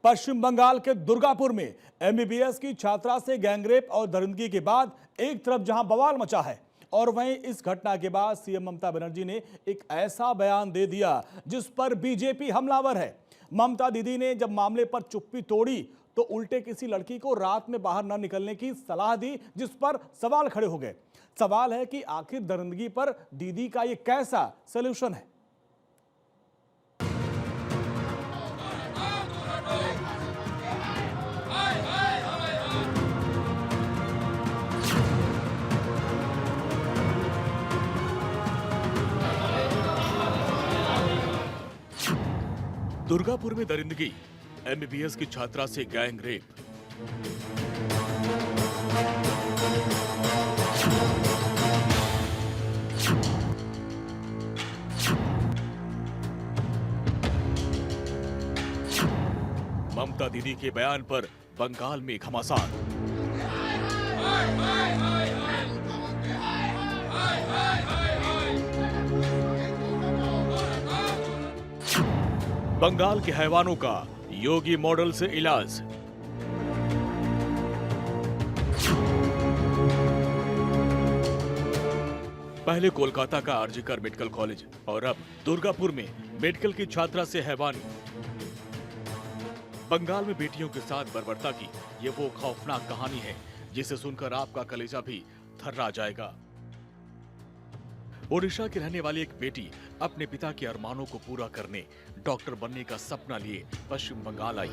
पश्चिम बंगाल के दुर्गापुर में एमबीबीएस की छात्रा से गैंगरेप और दरिंदगी के बाद एक तरफ जहां बवाल मचा है और वहीं इस घटना के बाद सीएम ममता बनर्जी ने एक ऐसा बयान दे दिया जिस पर बीजेपी हमलावर है। ममता दीदी ने जब मामले पर चुप्पी तोड़ी तो उल्टे किसी लड़की को रात में बाहर न निकलने की सलाह दी, जिस पर सवाल खड़े हो गए। सवाल है कि आखिर दरिंदगी पर दीदी का यह कैसा सलूशन है। दुर्गापुर में दरिंदगी, एमबीबीएस की छात्रा से गैंग रेप। ममता दीदी के बयान पर बंगाल में घमासान। बंगाल के हैवानों का योगी मॉडल से इलाज। पहले कोलकाता का आरजीकर मेडिकल कॉलेज और अब दुर्गापुर में मेडिकल की छात्रा से हैवानी। बंगाल में बेटियों के साथ बर्बरता की ये वो खौफनाक कहानी है जिसे सुनकर आपका कलेजा भी थर्रा जाएगा। ओडिशा की रहने वाली एक बेटी अपने पिता के अरमानों को पूरा करने डॉक्टर बनने का सपना लिए पश्चिम बंगाल आई।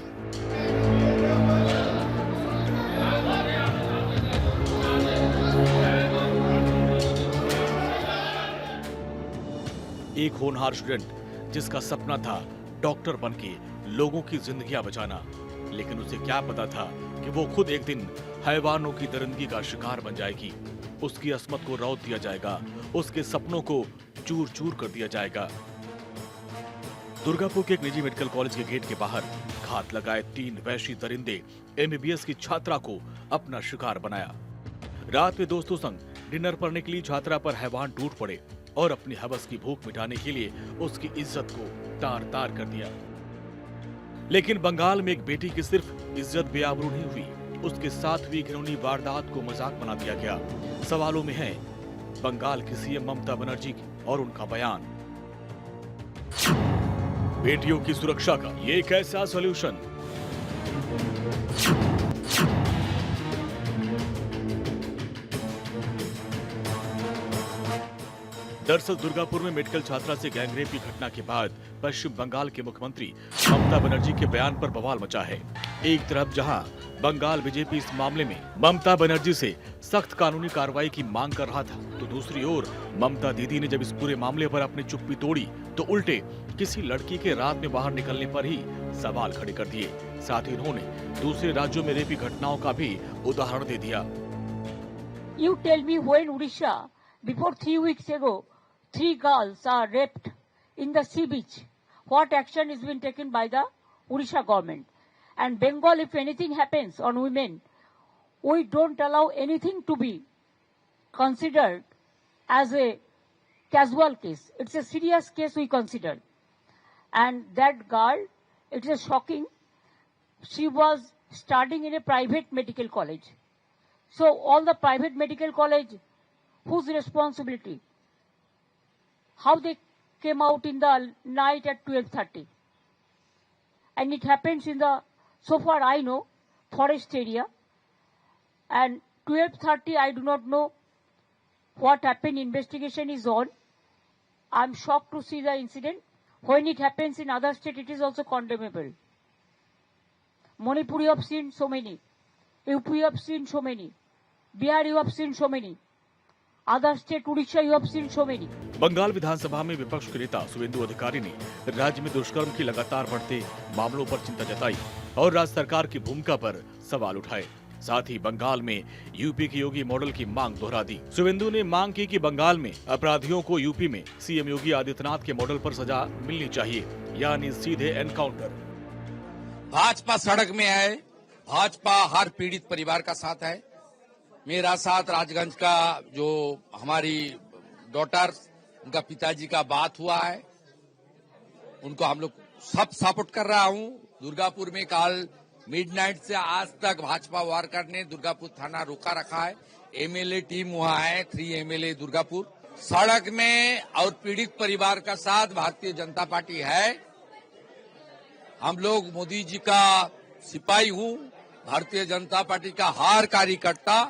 एक होनहार स्टूडेंट जिसका सपना था डॉक्टर बनके लोगों की जिंदगियां बचाना, लेकिन उसे क्या पता था कि वो खुद एक दिन हैवानों की दरिंदगी का शिकार बन जाएगी। उसकी अस्मत को रौंद दिया जाएगा, उसके सपनों को चूर चूर कर दिया जाएगा। दुर्गापुर के एक निजी मेडिकल कॉलेज के गेट के बाहर घात लगाए 3 वैशी दरिंदे एमबीबीएस की छात्रा को अपना शिकार बनाया। रात में दोस्तों संग डिनर पर निकली छात्रा पर हैवान टूट पड़े और अपनी हवस की भूख मिटाने के लिए उसकी इज्जत को तार तार कर दिया। लेकिन बंगाल में एक बेटी की सिर्फ इज्जत बेआबरू नहीं हुई, उसके साथ हुई घिनौनी वारदात को मजाक बना दिया गया। सवालों में है बंगाल की सीएम ममता बनर्जी और उनका बयान। बेटियों की सुरक्षा का ये कैसा सॉल्यूशन? दरअसल दुर्गापुर में मेडिकल छात्रा से गैंगरेप की घटना के बाद पश्चिम बंगाल के मुख्यमंत्री ममता बनर्जी के बयान पर बवाल मचा है। एक तरफ जहां बंगाल बीजेपी इस मामले में ममता बनर्जी से सख्त कानूनी कार्रवाई की मांग कर रहा था, तो दूसरी ओर ममता दीदी ने जब इस पूरे मामले पर अपनी चुप्पी तोड़ी तो उल्टे किसी लड़की के रात में बाहर निकलने पर ही सवाल खड़े कर दिए। साथ ही उन्होंने दूसरे राज्यों में रेप की घटनाओं का भी उदाहरण दे दिया। You tell me when Odisha, before 3 weeks ago, 3 girls are raped in the sea beach. What action is being taken by the Odisha government? And Bengal, if anything happens on women, we don't allow anything to be considered as a casual case. It's a serious case we consider. And that girl, it is shocking. She was studying in a private medical college. So all the private medical college, whose responsibility? How they came out in the night at 12:30. And it happens in the, so far I know, forest area. And 12:30, I do not know what happened. Investigation is on. I'm shocked to see the incident. When it happens in other state, it is also condemnable. Manipur, you have seen so many. UP, you have seen so many. Bihar, you have seen so many. Other state, Odisha, you have seen so many. Bengal विधानसभा में विपक्ष के नेता शुवेंदु अधिकारी ने राज्य में दुष्कर्म की लगातार बढ़ते मामलों पर चिंता जताई और राज्य सरकार की भूमिका पर सवाल उठाए। साथ ही बंगाल में यूपी की योगी मॉडल की मांग दोहरा दी। शुवेंदु ने मांग की कि बंगाल में अपराधियों को यूपी में सीएम योगी आदित्यनाथ के मॉडल पर सजा मिलनी चाहिए, यानी सीधे एनकाउंटर। भाजपा सड़क में है, भाजपा हर पीड़ित परिवार का साथ है। मेरा साथ राजगंज का जो हमारी डॉटर, उनका पिताजी का बात हुआ है, उनको हम लोग सब सपोर्ट कर रहा हूं। दुर्गापुर में कल मिडनाइट से आज तक भाजपा वर्कर ने दुर्गापुर थाना रोका रखा है। एमएलए टीम वहां है, 3 एमएलए दुर्गापुर सड़क में और पीड़ित परिवार का साथ भारतीय जनता पार्टी है। हम लोग मोदी जी का सिपाही हूं, भारतीय जनता पार्टी का हर कार्यकर्ता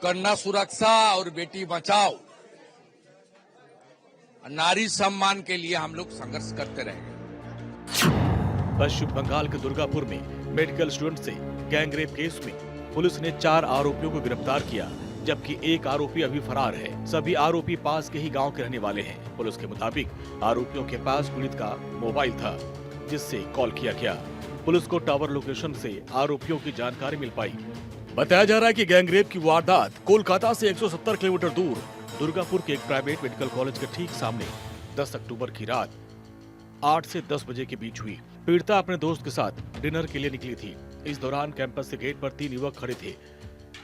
कन्या सुरक्षा और बेटी बचाओ, नारी सम्मान के लिए हम लोग संघर्ष करते रहेंगे। पश्चिम बंगाल के दुर्गापुर में मेडिकल स्टूडेंट से गैंगरेप केस में पुलिस ने 4 आरोपियों को गिरफ्तार किया, जबकि एक आरोपी अभी फरार है। सभी आरोपी पास के ही गांव के रहने वाले हैं। पुलिस के मुताबिक आरोपियों के पास पीड़ित का मोबाइल था, जिससे कॉल किया गया। पुलिस को टावर लोकेशन से आरोपियों की जानकारी मिल पाई। बताया जा रहा है कि गैंगरेप की वारदात कोलकाता से 170 किलोमीटर दूर दुर्गापुर के एक प्राइवेट मेडिकल कॉलेज के ठीक सामने 10 अक्टूबर की रात 8 से 10 बजे के बीच हुई। पीड़िता अपने दोस्त के साथ डिनर के लिए निकली थी। इस दौरान कैंपस के गेट पर 3 युवक खड़े थे।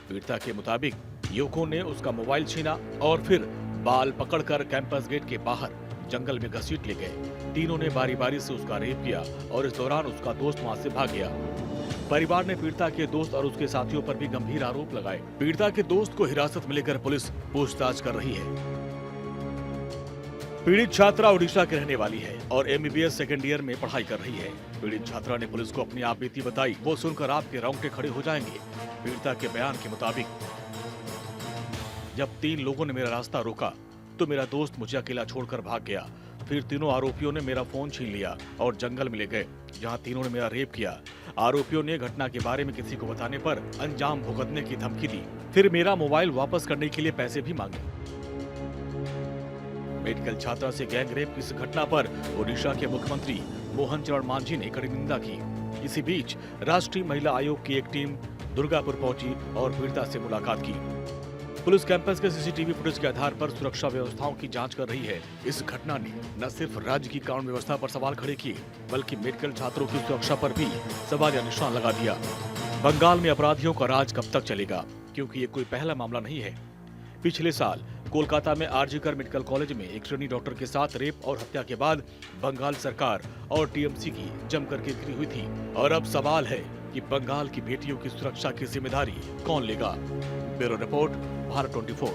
पीड़िता के मुताबिक युवकों ने उसका मोबाइल छीना और फिर बाल पकड़कर कैंपस गेट के बाहर जंगल में घसीट ले गए। तीनों ने बारी बारी से उसका रेप किया और इस दौरान उसका दोस्त वहां से भाग गया। परिवार ने पीड़िता के दोस्त और उसके साथियों पर भी गंभीर आरोप लगाए। पीड़िता के दोस्त को हिरासत में लेकर पुलिस पूछताछ कर रही है। पीड़ित छात्रा ओडिशा की रहने वाली है और एमबीबीएस सेकेंड ईयर में पढ़ाई कर रही है। पीड़ित छात्रा ने पुलिस को अपनी आप बीती बताई। वो सुनकर आपके रोंगटे खड़े हो जाएंगे। पीड़िता के बयान के मुताबिक, जब 3 लोगों ने मेरा रास्ता रोका तो मेरा दोस्त मुझे अकेला छोड़कर भाग गया। फिर तीनों आरोपियों ने मेरा फोन छीन लिया और जंगल में ले गए, जहां तीनों ने मेरा रेप किया। आरोपियों ने घटना के बारे में किसी को बताने पर अंजाम भुगतने की धमकी दी। फिर मेरा मोबाइल वापस करने के लिए पैसे भी मांगे। मेडिकल छात्रा से गैंगरेप की इस घटना पर ओडिशा के मुख्यमंत्री मोहन चरण मांझी ने कड़ी निंदा की। इसी बीच राष्ट्रीय महिला आयोग की एक टीम दुर्गापुर पहुंची और पीड़िता से मुलाकात की। पुलिस कैंपस के सीसीटीवी फुटेज के आधार पर सुरक्षा व्यवस्थाओं की जांच कर रही है। इस घटना ने न सिर्फ राज्य की कानून व्यवस्था पर सवाल खड़े किए, बल्कि मेडिकल छात्रों की सुरक्षा पर भी सवाल या निशान लगा दिया। बंगाल में अपराधियों का राज कब तक चलेगा, क्योंकि ये कोई पहला मामला नहीं है। पिछले साल कोलकाता में आरजीकर मेडिकल कॉलेज में एक ट्रेनी डॉक्टर के साथ रेप और हत्या के बाद बंगाल सरकार और टीएमसी की जमकर किरकिरी हुई थी। और अब सवाल है कि बंगाल की बेटियों की सुरक्षा की जिम्मेदारी कौन लेगा। Bureau report, Bharat 24।